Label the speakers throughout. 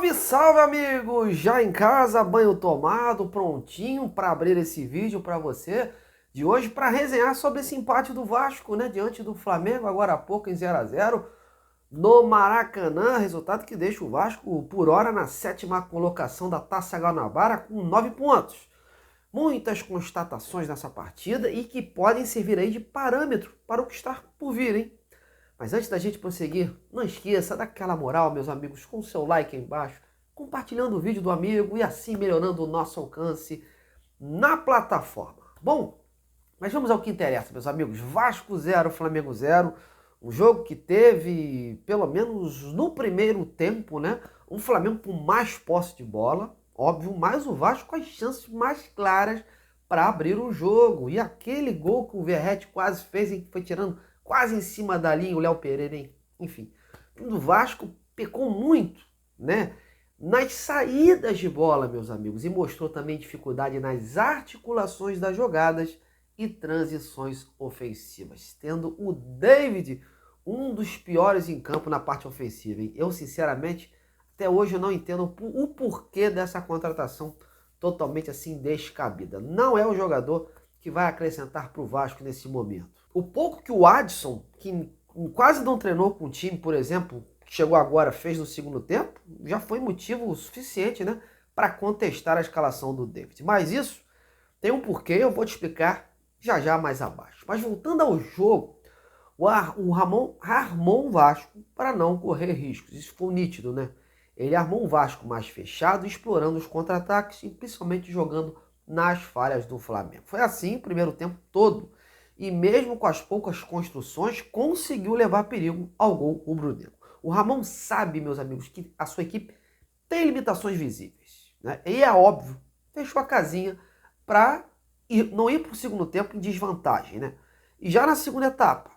Speaker 1: Salve, salve, amigos! Já em casa, banho tomado, prontinho para abrir esse vídeo para você de hoje para resenhar sobre esse empate do Vasco, né, diante do Flamengo agora há pouco em 0-0 no Maracanã, resultado que deixa o Vasco por hora na 7ª colocação da Taça Guanabara com 9 pontos. Muitas constatações nessa partida e que podem servir aí de parâmetro para o que está por vir, hein? Mas antes da gente prosseguir, não esqueça, dá aquela moral, meus amigos, com o seu like aí embaixo, compartilhando o vídeo do amigo e assim melhorando o nosso alcance na plataforma. Bom, mas vamos ao que interessa, meus amigos. Vasco 0, Flamengo 0. Um jogo que teve, pelo menos no primeiro tempo, né, um Flamengo com mais posse de bola, óbvio, mas o Vasco com as chances mais claras para abrir o jogo. E aquele gol que o Verratti quase fez, que foi tirando quase em cima da linha o Léo Pereira, hein? Enfim, o Vasco pecou muito, né, nas saídas de bola, meus amigos, e mostrou também dificuldade nas articulações das jogadas e transições ofensivas, tendo o David um dos piores em campo na parte ofensiva, hein? Eu, sinceramente, até hoje eu não entendo o porquê dessa contratação totalmente assim descabida. Não é o jogador que vai acrescentar para o Vasco nesse momento. O pouco que o Adson, que quase não treinou com o time, por exemplo, que chegou agora, fez no segundo tempo, já foi motivo suficiente, né, para contestar a escalação do David. Mas isso tem um porquê, eu vou te explicar já já mais abaixo. Mas voltando ao jogo, o Ramon armou o Vasco para não correr riscos. Isso ficou nítido, né? Ele armou um Vasco mais fechado, explorando os contra-ataques e principalmente jogando nas falhas do Flamengo. Foi assim o primeiro tempo todo. E mesmo com as poucas construções, conseguiu levar perigo ao gol rubro-negro. O Ramon sabe, meus amigos, que a sua equipe tem limitações visíveis, né? E é óbvio, fechou a casinha para não ir para o segundo tempo em desvantagem, né? E já na segunda etapa,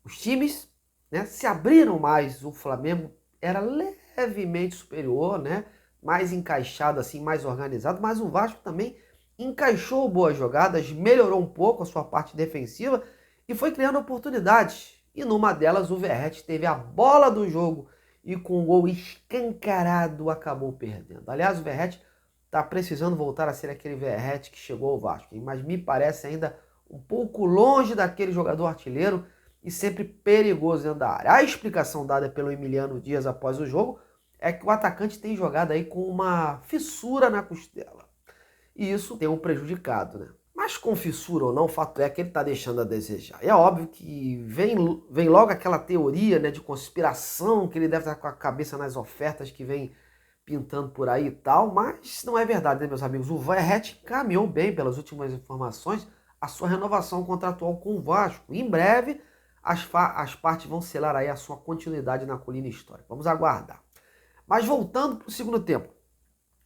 Speaker 1: os times, né, se abriram mais. O Flamengo era levemente superior, né? Mais encaixado assim, mais organizado, mas o Vasco também encaixou boas jogadas, melhorou um pouco a sua parte defensiva e foi criando oportunidades. E numa delas o Verratti teve a bola do jogo e com um gol escancarado acabou perdendo. Aliás, o Verratti está precisando voltar a ser aquele Verratti que chegou ao Vasco, mas me parece ainda um pouco longe daquele jogador artilheiro e sempre perigoso dentro da área. A explicação dada pelo Emiliano Dias após o jogo é que o atacante tem jogado aí com uma fissura na costela. E isso tem um prejudicado, né? Mas com fissura ou não, o fato é que ele está deixando a desejar. E é óbvio que vem logo aquela teoria, né, de conspiração, que ele deve estar com a cabeça nas ofertas que vem pintando por aí e tal, mas não é verdade, né, meus amigos? O Verratti caminhou bem, pelas últimas informações, a sua renovação contratual com o Vasco. Em breve, as partes vão selar aí a sua continuidade na colina histórica. Vamos aguardar. Mas voltando para o segundo tempo,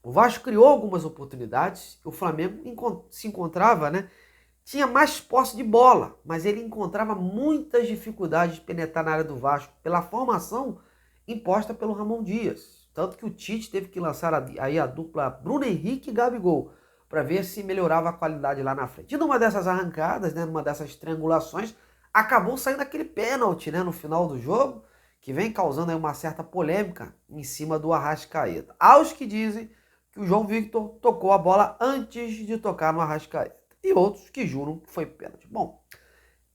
Speaker 1: o Vasco criou algumas oportunidades, o Flamengo se encontrava, né? Tinha mais posse de bola, mas ele encontrava muitas dificuldades de penetrar na área do Vasco pela formação imposta pelo Ramon Dias. Tanto que o Tite teve que lançar aí a dupla Bruno Henrique e Gabigol para ver se melhorava a qualidade lá na frente. E numa dessas arrancadas, né, numa dessas triangulações, acabou saindo aquele pênalti, né, no final do jogo, que vem causando aí uma certa polêmica em cima do Arrascaeta. Há os que dizem que o João Victor tocou a bola antes de tocar no Arrascaeta. E outros que juram que foi pênalti. Bom,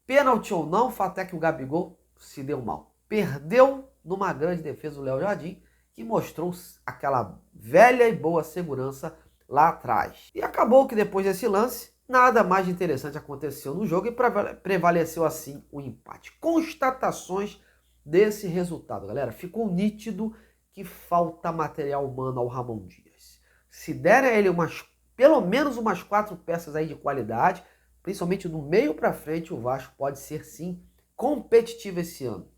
Speaker 1: pênalti ou não, o fato é que o Gabigol se deu mal. Perdeu numa grande defesa do Léo Jardim, que mostrou aquela velha e boa segurança lá atrás. E acabou que depois desse lance, nada mais interessante aconteceu no jogo e prevaleceu assim o empate. Constatações desse resultado, galera. Ficou nítido que falta material humano ao Ramon Dias. Se der a ele pelo menos umas 4 peças aí de qualidade, principalmente do meio para frente, o Vasco pode ser sim competitivo esse ano.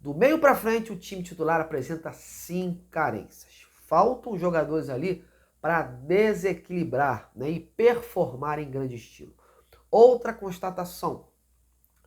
Speaker 1: Do meio para frente, o time titular apresenta sim carências. Faltam jogadores ali para desequilibrar, né, e performar em grande estilo. Outra constatação,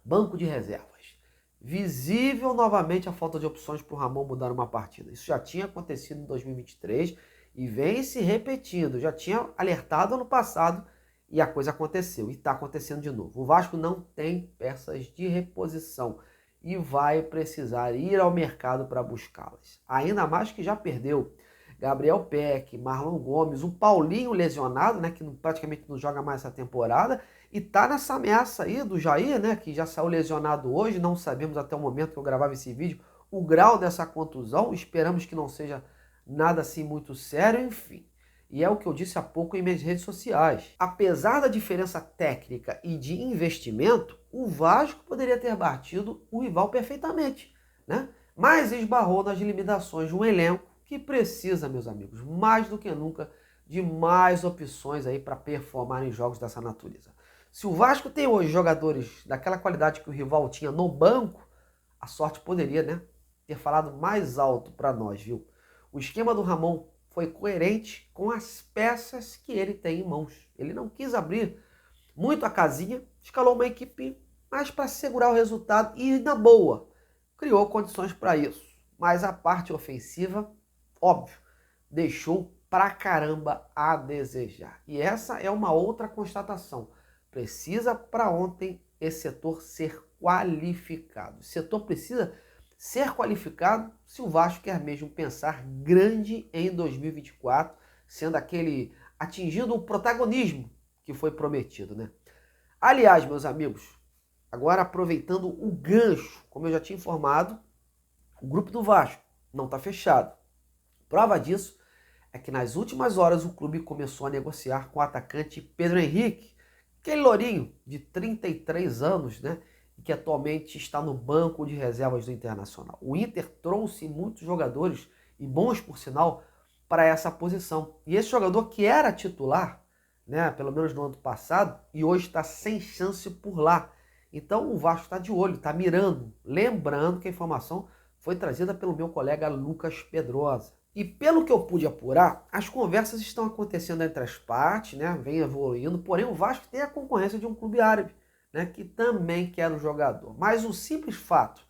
Speaker 1: banco de reservas. Visível novamente a falta de opções para o Ramon mudar uma partida. Isso já tinha acontecido em 2023 e vem se repetindo. Já tinha alertado ano passado e a coisa aconteceu. E está acontecendo de novo. O Vasco não tem peças de reposição e vai precisar ir ao mercado para buscá-las. Ainda mais que já perdeu Gabriel Peck, Marlon Gomes, o Paulinho lesionado, né, que praticamente não joga mais essa temporada, e tá nessa ameaça aí do Jair, né, que já saiu lesionado hoje, não sabemos até o momento que eu gravava esse vídeo o grau dessa contusão, esperamos que não seja nada assim muito sério, enfim. E é o que eu disse há pouco em minhas redes sociais. Apesar da diferença técnica e de investimento, o Vasco poderia ter batido o rival perfeitamente, né? Mas esbarrou nas limitações de um elenco que precisa, meus amigos, mais do que nunca, de mais opções aí para performar em jogos dessa natureza. Se o Vasco tem hoje jogadores daquela qualidade que o rival tinha no banco, a sorte poderia, né, ter falado mais alto para nós, viu? O esquema do Ramon foi coerente com as peças que ele tem em mãos. Ele não quis abrir muito a casinha, escalou uma equipe mais para segurar o resultado e, na boa, criou condições para isso. Mas a parte ofensiva, óbvio, deixou pra caramba a desejar. E essa é uma outra constatação. Precisa para ontem esse setor ser qualificado. O setor precisa ser qualificado se o Vasco quer mesmo pensar grande em 2024, sendo aquele atingindo o protagonismo que foi prometido, né? Aliás, meus amigos, agora aproveitando o gancho, como eu já tinha informado, o grupo do Vasco não está fechado. Prova disso é que nas últimas horas o clube começou a negociar com o atacante Pedro Henrique, aquele lourinho de 33 anos, né? Que atualmente está no banco de reservas do Internacional. O Inter trouxe muitos jogadores, e bons por sinal, para essa posição. E esse jogador que era titular, né, pelo menos no ano passado, e hoje está sem chance por lá. Então o Vasco está de olho, está mirando. Lembrando que a informação foi trazida pelo meu colega Lucas Pedrosa. E pelo que eu pude apurar, as conversas estão acontecendo entre as partes, né, vem evoluindo, porém o Vasco tem a concorrência de um clube árabe, né, que também quer o jogador. Mas o simples fato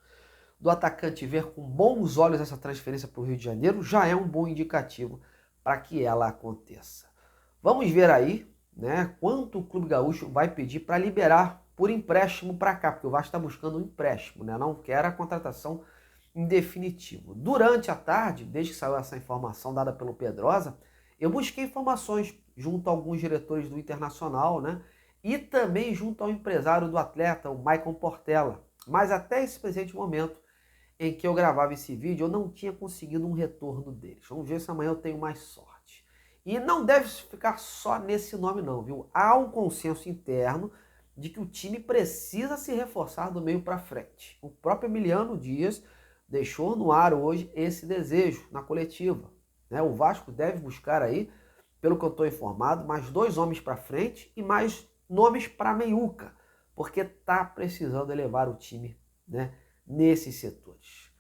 Speaker 1: do atacante ver com bons olhos essa transferência para o Rio de Janeiro já é um bom indicativo para que ela aconteça. Vamos ver aí, né, quanto o Clube Gaúcho vai pedir para liberar por empréstimo para cá, porque o Vasco está buscando um empréstimo, né, não quer a contratação em definitivo. Durante a tarde, desde que saiu essa informação dada pelo Pedrosa, eu busquei informações junto a alguns diretores do Internacional, né, e também junto ao empresário do atleta, o Maicon Portela. Mas até esse presente momento em que eu gravava esse vídeo, eu não tinha conseguido um retorno deles. Vamos ver se amanhã eu tenho mais sorte. E não deve ficar só nesse nome não, viu? Há um consenso interno de que o time precisa se reforçar do meio para frente. O próprio Emiliano Dias deixou no ar hoje esse desejo na coletiva, né? O Vasco deve buscar aí, pelo que eu estou informado, mais 2 homens para frente e mais nomes para meiuca, porque tá precisando elevar o time, né, nesses setores.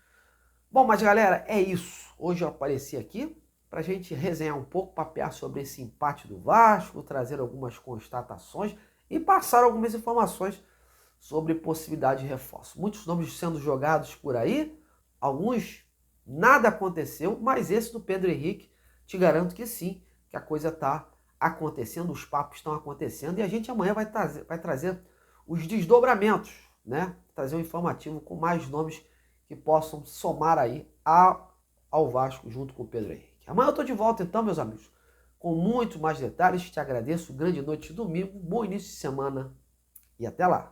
Speaker 1: Bom, mas galera, é isso. Hoje eu apareci aqui para a gente resenhar um pouco, papear sobre esse empate do Vasco, trazer algumas constatações e passar algumas informações sobre possibilidade de reforço. Muitos nomes sendo jogados por aí, alguns nada aconteceu, mas esse do Pedro Henrique, te garanto que sim, que a coisa está acontecendo, os papos estão acontecendo e a gente amanhã vai trazer os desdobramentos, né? Trazer um informativo com mais nomes que possam somar aí ao Vasco junto com o Pedro Henrique. Amanhã eu estou de volta então, meus amigos, com muito mais detalhes. Te agradeço, grande noite de domingo, bom início de semana e até lá.